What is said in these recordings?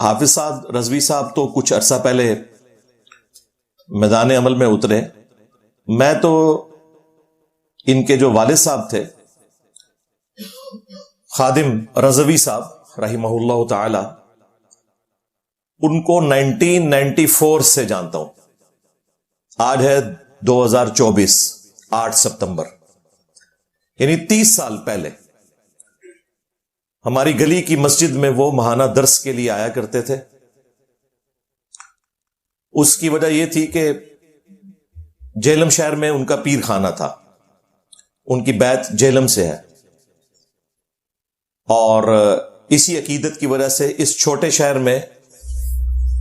حافظ صاحب رضوی صاحب تو کچھ عرصہ پہلے میدان عمل میں اترے. میں تو ان کے جو والد صاحب تھے خادم رضوی صاحب رحمہ اللہ تعالی، ان کو 1994 سے جانتا ہوں. آج ہے 2024 8 ستمبر، یعنی 30 سال پہلے ہماری گلی کی مسجد میں وہ ماہانہ درس کے لیے آیا کرتے تھے. اس کی وجہ یہ تھی کہ جہلم شہر میں ان کا پیر خانہ تھا، ان کی بیت جہلم سے ہے، اور اسی عقیدت کی وجہ سے اس چھوٹے شہر میں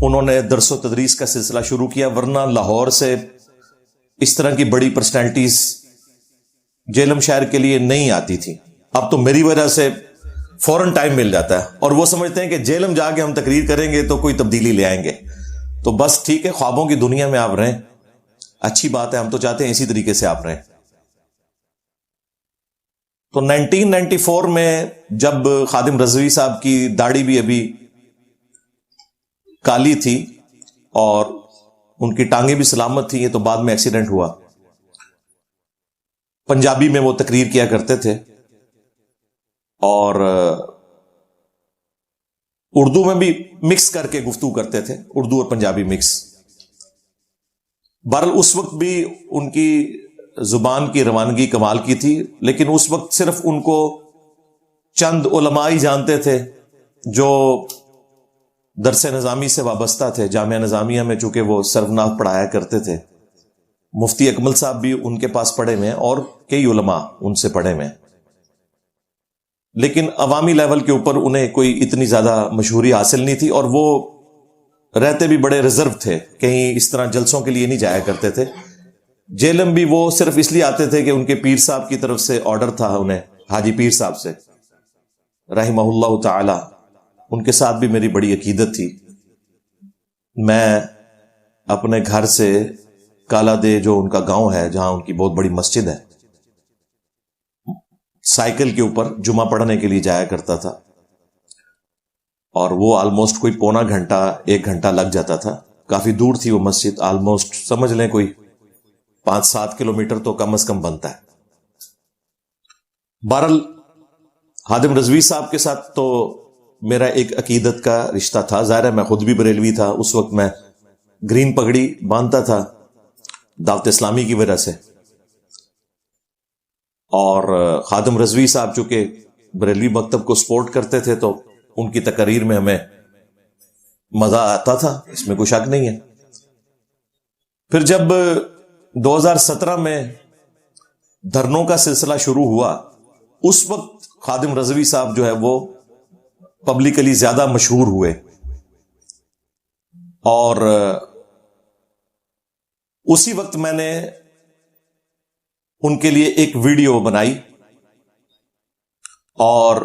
انہوں نے درس و تدریس کا سلسلہ شروع کیا. ورنہ لاہور سے اس طرح کی بڑی پرسنالٹیز جہلم شہر کے لیے نہیں آتی تھی. اب تو میری وجہ سے فوراً ٹائم مل جاتا ہے، اور وہ سمجھتے ہیں کہ جہلم جا کے ہم تقریر کریں گے تو کوئی تبدیلی لے آئیں گے. تو بس ٹھیک ہے، خوابوں کی دنیا میں آپ رہیں، اچھی بات ہے، ہم تو چاہتے ہیں اسی طریقے سے آپ رہیں. تو 1994 میں جب خادم رضوی صاحب کی داڑھی بھی ابھی کالی تھی اور ان کی ٹانگیں بھی سلامت تھیں، یہ تو بعد میں ایکسیڈنٹ ہوا. پنجابی میں وہ تقریر کیا کرتے تھے اور اردو میں بھی مکس کر کے گفتگو کرتے تھے، اردو اور پنجابی مکس. بہرحال اس وقت بھی ان کی زبان کی روانگی کمال کی تھی، لیکن اس وقت صرف ان کو چند علماء ہی جانتے تھے جو درس نظامی سے وابستہ تھے. جامعہ نظامیہ میں چونکہ وہ سروناف پڑھایا کرتے تھے، مفتی اکمل صاحب بھی ان کے پاس پڑھے ہوئے ہیں اور کئی علماء ان سے پڑھے ہوئے ہیں. لیکن عوامی لیول کے اوپر انہیں کوئی اتنی زیادہ مشہوری حاصل نہیں تھی، اور وہ رہتے بھی بڑے ریزرو تھے، کہیں اس طرح جلسوں کے لیے نہیں جایا کرتے تھے. جہلم بھی وہ صرف اس لیے آتے تھے کہ ان کے پیر صاحب کی طرف سے آرڈر تھا انہیں، حاجی پیر صاحب سے رحمہ اللہ تعالی. ان کے ساتھ بھی میری بڑی عقیدت تھی. میں اپنے گھر سے کالا دے جو ان کا گاؤں ہے، جہاں ان کی بہت بڑی مسجد ہے، سائیکل کے اوپر جمعہ پڑھنے کے لیے جایا کرتا تھا، اور وہ آلموسٹ کوئی پونا گھنٹہ 1 گھنٹہ لگ جاتا تھا. کافی دور تھی وہ مسجد، آلموسٹ سمجھ لیں کوئی 5-7 کلومیٹر تو کم از کم بنتا ہے. بہرحال خادم رضوی صاحب کے ساتھ تو میرا ایک عقیدت کا رشتہ تھا. ظاہر ہے میں خود بھی بریلوی تھا، اس وقت میں گرین پگڑی باندھتا تھا دعوت اسلامی کی وجہ سے. اور خادم رضوی صاحب چونکہ بریلوی مکتب کو سپورٹ کرتے تھے تو ان کی تقاریر میں ہمیں مزہ آتا تھا، اس میں کوئی شک نہیں ہے. پھر جب 2017 میں دھرنوں کا سلسلہ شروع ہوا، اس وقت خادم رضوی صاحب جو ہے وہ پبلکلی زیادہ مشہور ہوئے، اور اسی وقت میں نے ان کے لیے ایک ویڈیو بنائی، اور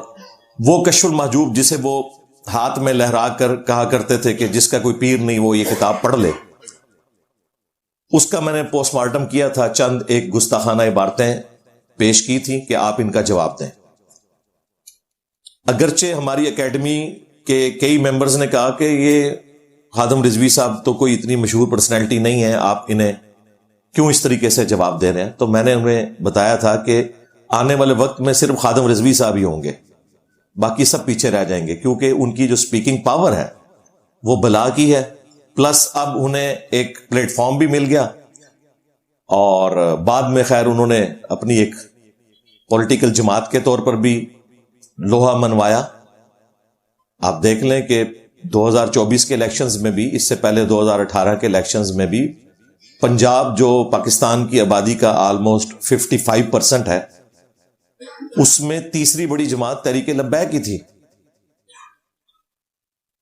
وہ کشف المحجوب جسے وہ ہاتھ میں لہرا کر کہا کرتے تھے کہ جس کا کوئی پیر نہیں وہ یہ کتاب پڑھ لے، اس کا میں نے پوسٹ مارٹم کیا تھا. چند ایک گستاخانہ عبارتیں پیش کی تھی کہ آپ ان کا جواب دیں. اگرچہ ہماری اکیڈمی کے کئی ممبرز نے کہا کہ یہ خادم رضوی صاحب تو کوئی اتنی مشہور پرسنالٹی نہیں ہے، آپ انہیں کیوں اس طریقے سے جواب دے رہے ہیں. تو میں نے انہیں بتایا تھا کہ آنے والے وقت میں صرف خادم رضوی صاحب ہی ہوں گے، باقی سب پیچھے رہ جائیں گے، کیونکہ ان کی جو سپیکنگ پاور ہے وہ بلا کی ہے. پلس اب انہیں ایک پلیٹ فارم بھی مل گیا، اور بعد میں خیر انہوں نے اپنی ایک پولیٹیکل جماعت کے طور پر بھی لوہا منوایا. آپ دیکھ لیں کہ 2024 کے الیکشنز میں بھی، اس سے پہلے 2018 کے الیکشنز میں بھی، پنجاب جو پاکستان کی آبادی کا آلموسٹ 55% ہے، اس میں تیسری بڑی جماعت تحریک لبیک کی تھی.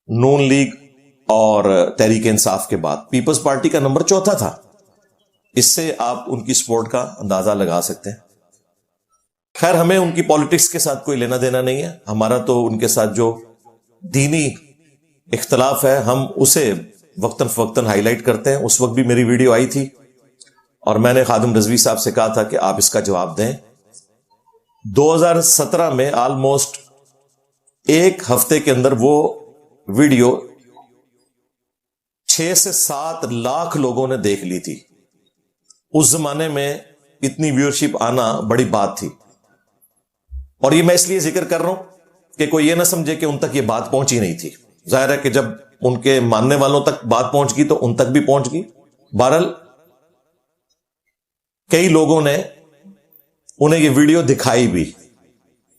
نون لیگ اور تحریک انصاف کے بعد پیپلز پارٹی کا نمبر 4 تھا. اس سے آپ ان کی سپورٹ کا اندازہ لگا سکتے ہیں. خیر ہمیں ان کی پالیٹکس کے ساتھ کوئی لینا دینا نہیں ہے. ہمارا تو ان کے ساتھ جو دینی اختلاف ہے ہم اسے وقتاً فوقتاً ہائی لائٹ کرتے ہیں. اس وقت بھی میری ویڈیو آئی تھی اور میں نے خادم رضوی صاحب سے کہا تھا کہ آپ اس کا جواب دیں. 2017 میں آلموسٹ ایک ہفتے کے اندر وہ ویڈیو 6 سے 7 لاکھ لوگوں نے دیکھ لی تھی. اس زمانے میں اتنی ویورشپ آنا بڑی بات تھی. اور یہ میں اس لیے ذکر کر رہا ہوں کہ کوئی یہ نہ سمجھے کہ ان تک یہ بات پہنچی نہیں تھی. ظاہر ہے کہ جب ان کے ماننے والوں تک بات پہنچ گئی تو ان تک بھی پہنچ گئی. بہرحال کئی لوگوں نے انہیں یہ ویڈیو دکھائی بھی.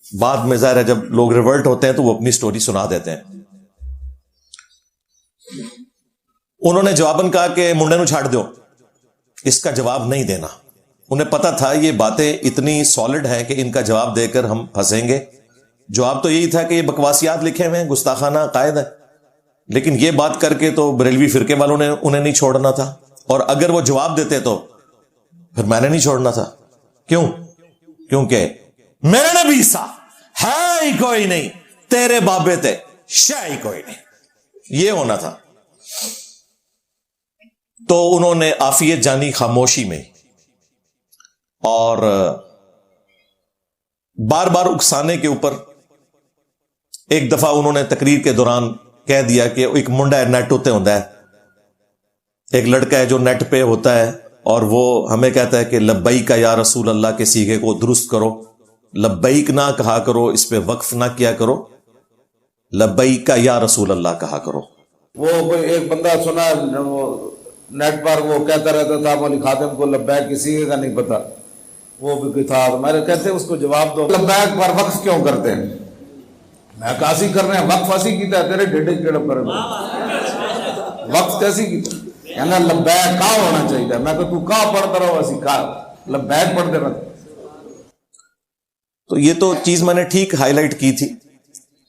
بعد میں ظاہر ہے جب لوگ ریورٹ ہوتے ہیں تو وہ اپنی سٹوری سنا دیتے ہیں. انہوں نے جواباً کہا کہ منڈے نو چھاڑ دو. اس کا جواب نہیں دینا. انہیں پتا تھا یہ باتیں اتنی سالڈ ہیں کہ ان کا جواب دے کر ہم پھنسیں گے. جواب تو یہی تھا کہ یہ بکواسیات لکھے ہوئے ہیں, گستاخانہ عقائد ہے. لیکن یہ بات کر کے تو بریلوی فرقے والوں نے انہیں نہیں چھوڑنا تھا. اور اگر وہ جواب دیتے تو پھر میں نے نہیں چھوڑنا تھا. کیوں؟ کیونکہ میرے نبی عیسیٰ ہے ہی کوئی نہیں, تیرے بابے تے شے ہی کوئی نہیں, یہ ہونا تھا. تو انہوں نے عافیت جانی خاموشی میں اور بار بار اکسانے کے اوپر ایک دفعہ انہوں نے تقریر کے دوران کہہ دیا کہ ایک منڈا ہے نیٹ ہوتے ہوتا ہے, ایک لڑکا ہے جو نیٹ پہ ہوتا ہے اور وہ ہمیں کہتا ہے کہ لبیک یا رسول اللہ کے صیغے کو درست کرو, لبیک نہ کہا کرو, اس پہ وقف نہ کیا کرو, لبیک یا رسول اللہ کہا کرو. وہ کوئی ایک بندہ سنا نیٹ پر, وہ کہتا رہتا تھا مولی خادم کو لبیک کسی کا نہیں پتا, وہ بھی کوئی تھا. میں کہتے اس کو جواب دو, لبیک پر وقف کیوں کرتے ہیں؟ میں کاسی کر رہے ہیں, وقف ایسی کیتا ہے تیرے ڈیڈے کیڑا پر وقف کیسی کیتا ہے؟ کہنا لبیک کا ہونا چاہیے. میں کہ تو کا پڑھتا رہو, اسی کا لبیک پڑھتے رہتے. تو یہ تو چیز میں نے ٹھیک ہائی لائٹ کی تھی.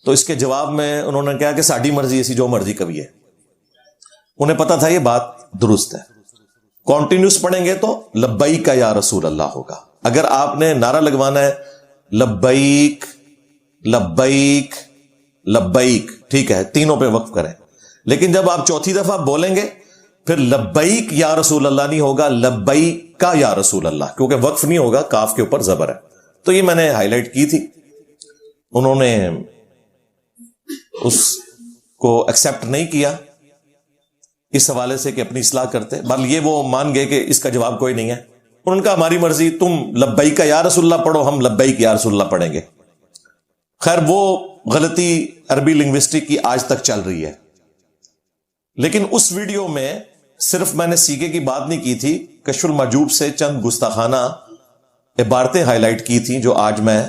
تو اس کے جواب میں انہوں نے کہا کہ ساڈی مرضی ایسی جو مرضی کبھی ہے. انہیں پتا تھا یہ بات درست ہے. کانٹینیوس پڑھیں گے تو لبیک یا رسول اللہ ہوگا. اگر آپ نے نعرہ لگوانا ہے لبیک لبیک لبیک, ٹھیک ہے, تینوں پہ وقف کریں. لیکن جب آپ چوتھی دفعہ بولیں گے پھر لبیک یا رسول اللہ نہیں ہوگا, لبیک یا رسول اللہ, کیونکہ وقف نہیں ہوگا, کاف کے اوپر زبر ہے. تو یہ میں نے ہائی لائٹ کی تھی. انہوں نے اس کو ایکسپٹ نہیں کیا اس حوالے سے کہ اپنی اصلاح کرتے. بل یہ وہ مان گئے کہ اس کا جواب کوئی نہیں ہے. ان کا ہماری مرضی, تم لبیک یا رسول اللہ پڑھو, ہم لبیک یا رسول اللہ پڑھیں گے. خیر وہ غلطی عربی لنگوسٹک کی آج تک چل رہی ہے. لیکن اس ویڈیو میں صرف میں نے سیگے کی بات نہیں کی تھی, کشف المحجوب سے چند گستاخانہ عبارتیں ہائی لائٹ کی تھیں جو آج میں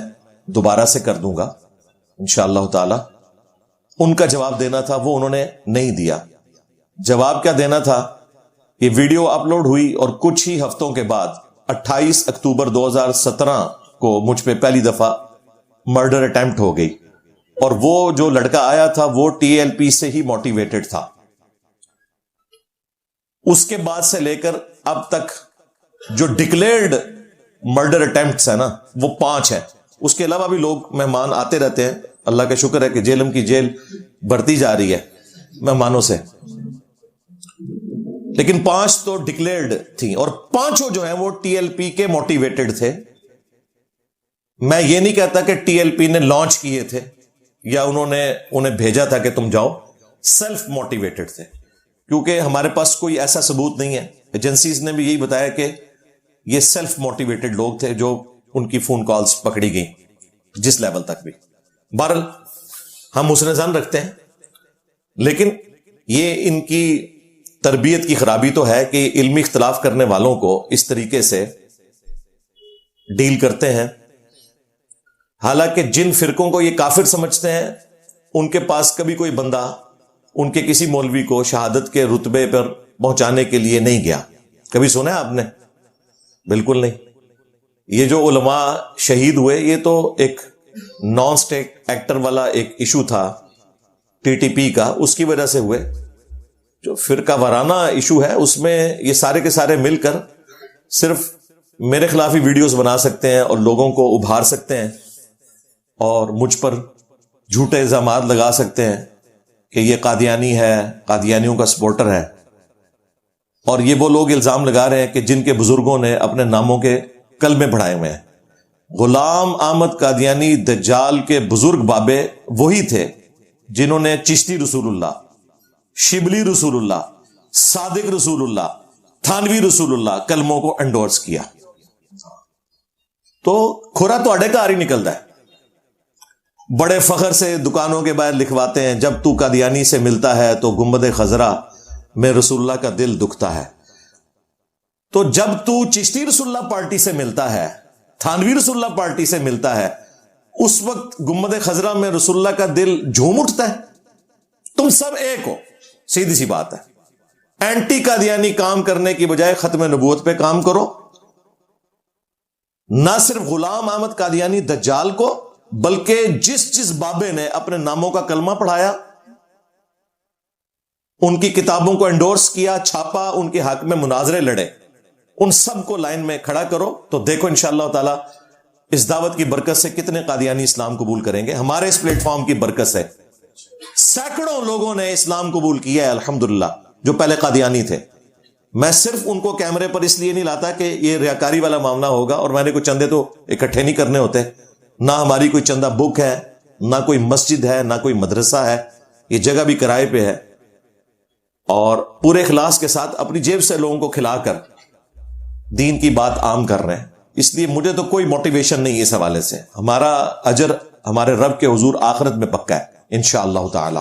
دوبارہ سے کر دوں گا انشاءاللہ تعالی. ان کا جواب دینا تھا, وہ انہوں نے نہیں دیا. جواب کیا دینا تھا؟ یہ ویڈیو اپلوڈ ہوئی اور کچھ ہی ہفتوں کے بعد 28 اکتوبر 2017 کو مجھ پہ پہلی دفعہ مرڈر اٹیمپٹ ہو گئی. اور وہ جو لڑکا آیا تھا وہ TLP سے ہی موٹیویٹڈ تھا. اس کے بعد سے لے کر اب تک جو ڈکلیئرڈ مرڈر اٹیمپٹس ہیں نا وہ 5 ہیں. اس کے علاوہ بھی لوگ مہمان آتے رہتے ہیں. اللہ کا شکر ہے کہ جیلم کی جیل بڑھتی جا رہی ہے مہمانوں سے. لیکن 5 تو ڈکلیئرڈ تھیں اور 5 جو ہیں وہ TLP کے موٹیویٹڈ تھے. میں یہ نہیں کہتا کہ TLP نے لانچ کیے تھے یا انہیں بھیجا تھا کہ تم جاؤ. سیلف موٹیویٹڈ تھے, کیونکہ ہمارے پاس کوئی ایسا ثبوت نہیں ہے. ایجنسیز نے بھی یہی بتایا کہ یہ سیلف موٹیویٹڈ لوگ تھے جو ان کی فون کالز پکڑی گئی جس لیول تک بھی. بہرحال ہم حسن ظن رکھتے ہیں, لیکن یہ ان کی تربیت کی خرابی تو ہے کہ علمی اختلاف کرنے والوں کو اس طریقے سے ڈیل کرتے ہیں. حالانکہ جن فرقوں کو یہ کافر سمجھتے ہیں ان کے پاس کبھی کوئی بندہ ان کے کسی مولوی کو شہادت کے رتبے پر پہنچانے کے لیے نہیں گیا. کبھی سنا ہے آپ نے؟ بالکل نہیں. یہ جو علماء شہید ہوئے یہ تو ایک نان اسٹیٹ ایکٹر والا ایک ایشو تھا TTP کا, اس کی وجہ سے ہوئے. جو فرقہ وارانہ ایشو ہے اس میں یہ سارے کے سارے مل کر صرف میرے خلاف ہی ویڈیوز بنا سکتے ہیں اور لوگوں کو ابھار سکتے ہیں اور مجھ پر جھوٹے الزامات لگا سکتے ہیں کہ یہ قادیانی ہے, قادیانیوں کا سپورٹر ہے. اور یہ وہ لوگ الزام لگا رہے ہیں کہ جن کے بزرگوں نے اپنے ناموں کے کلمے پڑھائے ہوئے ہیں. غلام احمد قادیانی دجال کے بزرگ بابے وہی تھے جنہوں نے چشتی رسول اللہ, شبلی رسول اللہ, صادق رسول اللہ, تھانوی رسول اللہ کلموں کو انڈورس کیا. تو کھورا تو اڑے کا ہی نکلتا ہے. بڑے فخر سے دکانوں کے باہر لکھواتے ہیں, جب تو قادیانی سے ملتا ہے تو گنبد خضرا میں رسول اللہ کا دل دکھتا ہے. تو جب تو چشتی رسول اللہ پارٹی سے ملتا ہے, تھانوی رسول اللہ پارٹی سے ملتا ہے, اس وقت گنبد خضرا میں رسول اللہ کا دل جھوم اٹھتا ہے. تم سب ایک ہو, سیدھی سی بات ہے. اینٹی قادیانی کام کرنے کی بجائے ختم نبوت پہ کام کرو. نہ صرف غلام احمد قادیانی دجال کو, بلکہ جس بابے نے اپنے ناموں کا کلمہ پڑھایا, ان کی کتابوں کو انڈورس کیا, چھاپا, ان کے حق میں مناظرے لڑے, ان سب کو لائن میں کھڑا کرو. تو دیکھو انشاءاللہ تعالی اس دعوت کی برکت سے کتنے قادیانی اسلام قبول کریں گے. ہمارے اس پلیٹ فارم کی برکت سے سینکڑوں لوگوں نے اسلام قبول کیا ہے الحمدللہ, جو پہلے قادیانی تھے. میں صرف ان کو کیمرے پر اس لیے نہیں لاتا کہ یہ ریاکاری والا معاملہ ہوگا اور میں نے کوئی چندے تو اکٹھے نہیں کرنے ہوتے. نہ ہماری کوئی چندہ بک ہے, نہ کوئی مسجد ہے, نہ کوئی مدرسہ ہے. یہ جگہ بھی کرائے پہ ہے, اور پورے اخلاص کے ساتھ اپنی جیب سے لوگوں کو کھلا کر دین کی بات عام کر رہے ہیں. اس لیے مجھے تو کوئی موٹیویشن نہیں اس حوالے سے. ہمارا اجر ہمارے رب کے حضور آخرت میں پکا ہے انشاءاللہ تعالی.